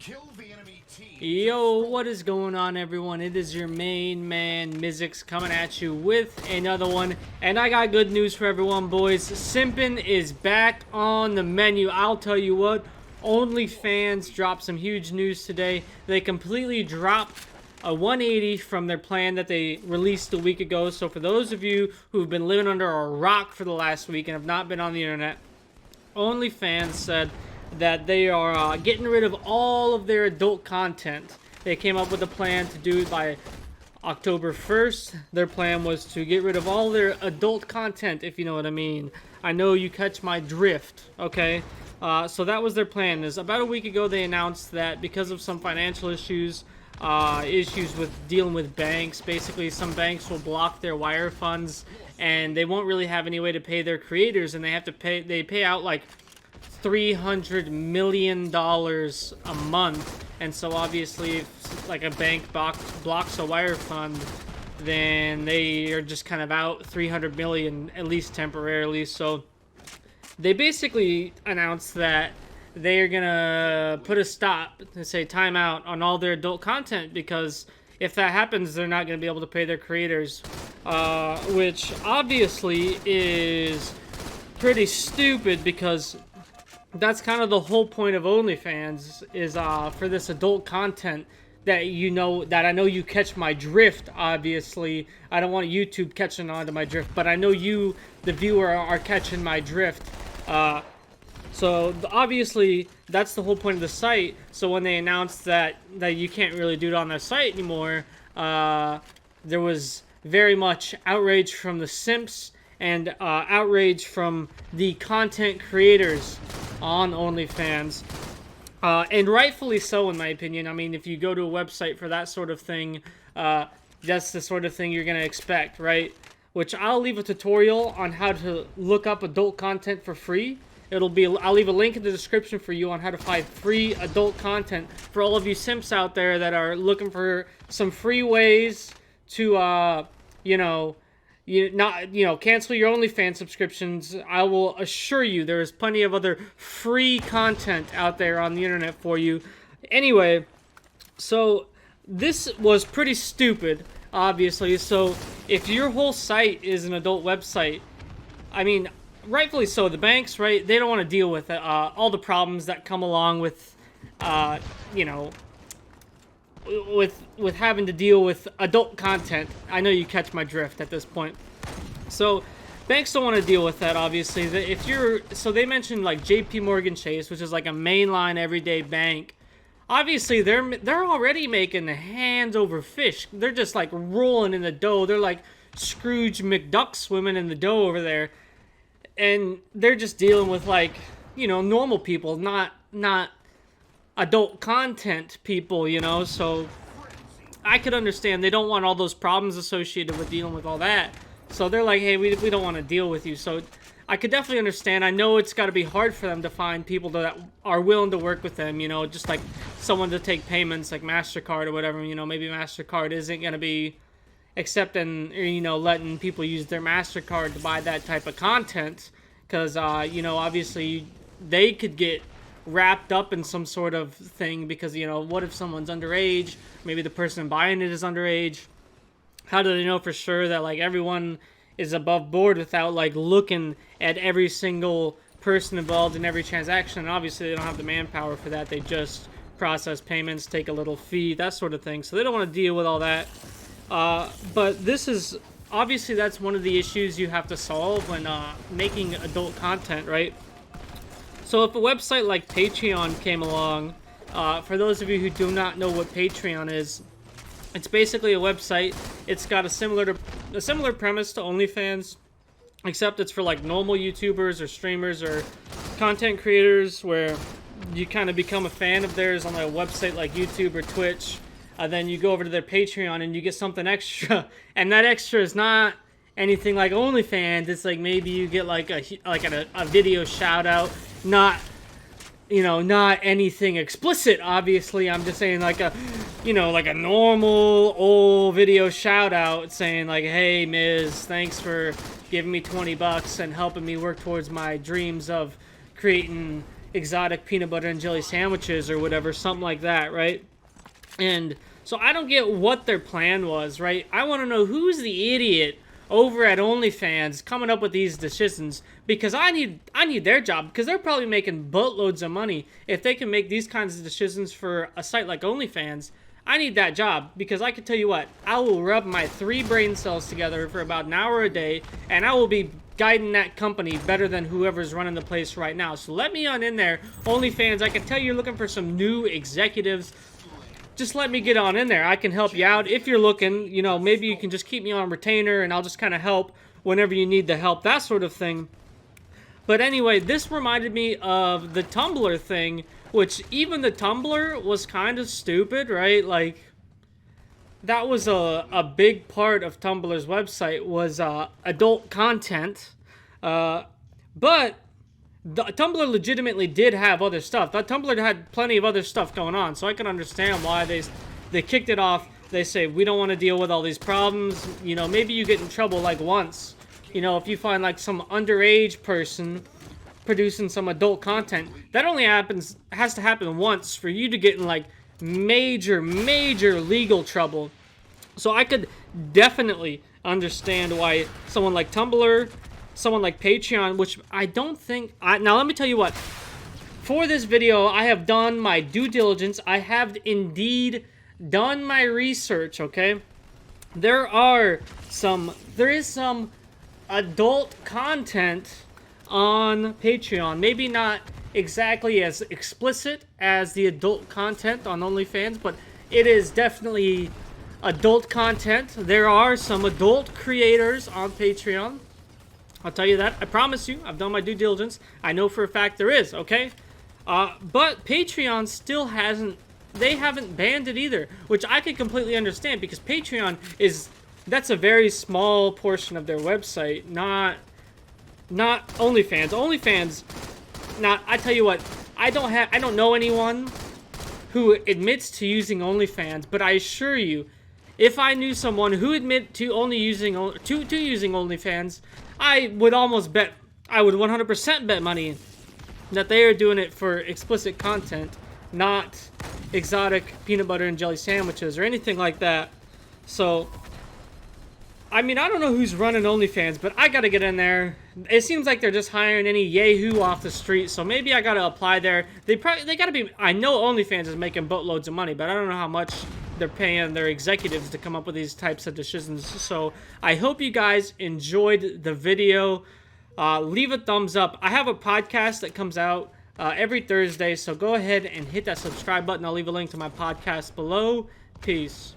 Kill the enemy team. Yo, what is going on, everyone? It is your main man, Mizix, coming at you with another one. And I got good news for everyone, boys. Simping is back on the menu. I'll tell you what, OnlyFans dropped some huge news today. They completely dropped a 180 from their plan that they released a week ago. So for those of you who've been living under a rock for the last week and have not been on the internet, OnlyFans said that they are getting rid of all of their adult content. They came up with a plan to do it by October 1st. Their plan was to get rid of all their adult content, if you know what I mean. I know you catch my drift, okay? So that was their plan. Is about a week ago they announced that because of some financial issues with dealing with banks, basically some banks will block their wire funds and they won't really have any way to pay their creators, and they pay out like $300 million a month. And so obviously if like a bank blocks a wire fund, then they are just kind of out 300 million, at least temporarily. So they basically announced that they are gonna put a stop and say timeout on all their adult content, because if that happens, they're not gonna be able to pay their creators, which obviously is pretty stupid, because that's kind of the whole point of OnlyFans, is for this adult content that that I know you catch my drift. Obviously, I don't want YouTube catching on to my drift, but I know you, the viewer, are catching my drift. So obviously, that's the whole point of the site. So when they announced that you can't really do it on their site anymore, there was very much outrage from the simps and outrage from the content creators on OnlyFans, and rightfully so, in my opinion. I mean, if you go to a website for that sort of thing, that's the sort of thing you're gonna expect, right? Which I'll leave a tutorial on how to look up adult content for free. I'll leave a link in the description for you on how to find free adult content for all of you simps out there that are looking for some free ways to, cancel your OnlyFans subscriptions. I will assure you there is plenty of other free content out there on the internet for you. Anyway, so this was pretty stupid, obviously. So if your whole site is an adult website, I mean, rightfully so, the banks, right, they don't want to deal with all the problems that come along with, with having to deal with adult content. I know you catch my drift at this point. So banks don't want to deal with that, obviously. So they mentioned like JP Morgan Chase, which is like a mainline everyday bank. Obviously they're already making the hands over fish. They're just like rolling in the dough. They're like Scrooge McDuck swimming in the dough over there. And they're just dealing with like, normal people, not adult content people, so I could understand they don't want all those problems associated with dealing with all that. So they're like, hey, we don't want to deal with you. So I could definitely understand. I know it's got to be hard for them to find people that are willing to work with them, just like someone to take payments like MasterCard or whatever. Maybe MasterCard isn't going to be accepting, letting people use their MasterCard to buy that type of content, because obviously they could get wrapped up in some sort of thing, because what if someone's underage? Maybe the person buying it is underage. How do they know for sure that like everyone is above board without like looking at every single person involved in every transaction? And obviously they don't have the manpower for that. They just process payments, take a little fee, that sort of thing. So they don't want to deal with all that. But this is obviously, that's one of the issues you have to solve when making adult content, right? So if a website like Patreon came along, for those of you who do not know what Patreon is, it's basically a website. It's got a similar premise to OnlyFans, except it's for like normal YouTubers or streamers or content creators, where you kind of become a fan of theirs on a website like YouTube or Twitch. Then you go over to their Patreon and you get something extra, and that extra is not anything like OnlyFans. It's like maybe you get like a video shout out, not anything explicit. Obviously, I'm just saying like a normal old video shout out saying like, hey Miz, thanks for giving me $20 and helping me work towards my dreams of creating exotic peanut butter and jelly sandwiches or whatever, something like that, right? And so I don't get what their plan was, right? I want to know who's the idiot over at OnlyFans coming up with these decisions, because I need their job, because they're probably making boatloads of money if they can make these kinds of decisions for a site like OnlyFans. I need that job, because I can tell you what, I will rub my 3 brain cells together for about an hour a day, and I will be guiding that company better than whoever's running the place right now. So let me on in there, OnlyFans. I can tell you're looking for some new executives. Just let me get on in there. I can help you out if you're looking. You know, maybe you can just keep me on retainer and I'll just kind of help whenever you need the help, that sort of thing. But anyway, this reminded me of the Tumblr thing, which even the Tumblr was kind of stupid, right? Like, that was a big part of Tumblr's website was adult content. But the Tumblr legitimately did have other stuff. That Tumblr had plenty of other stuff going on, so I can understand why they kicked it off. They say, we don't want to deal with all these problems. You know, maybe you get in trouble like once. You know, if you find like some underage person producing some adult content, that only has to happen once for you to get in like major legal trouble. So I could definitely understand why someone like Tumblr, someone like Patreon, which I don't think... now, let me tell you what. For this video, I have done my due diligence. I have indeed done my research, okay? There is some adult content on Patreon. Maybe not exactly as explicit as the adult content on OnlyFans, but it is definitely adult content. There are some adult creators on Patreon. I'll tell you that. I promise you. I've done my due diligence. I know for a fact there is, okay? But Patreon still they haven't banned it either, which I can completely understand, because Patreon that's a very small portion of their website, not OnlyFans. OnlyFans, now, I tell you what, I don't know anyone who admits to using OnlyFans, but I assure you, if I knew someone who admit to using OnlyFans, I would 100% bet money that they are doing it for explicit content, not exotic peanut butter and jelly sandwiches or anything like that. So, I mean, I don't know who's running OnlyFans, but I gotta get in there. It seems like they're just hiring any yahoo off the street, so maybe I gotta apply there. They gotta be... I know OnlyFans is making boatloads of money, but I don't know how much they're paying their executives to come up with these types of decisions. So I hope you guys enjoyed the video. Leave a thumbs up. I have a podcast that comes out every Thursday, so go ahead and hit that subscribe button. I'll leave a link to my podcast below. Peace.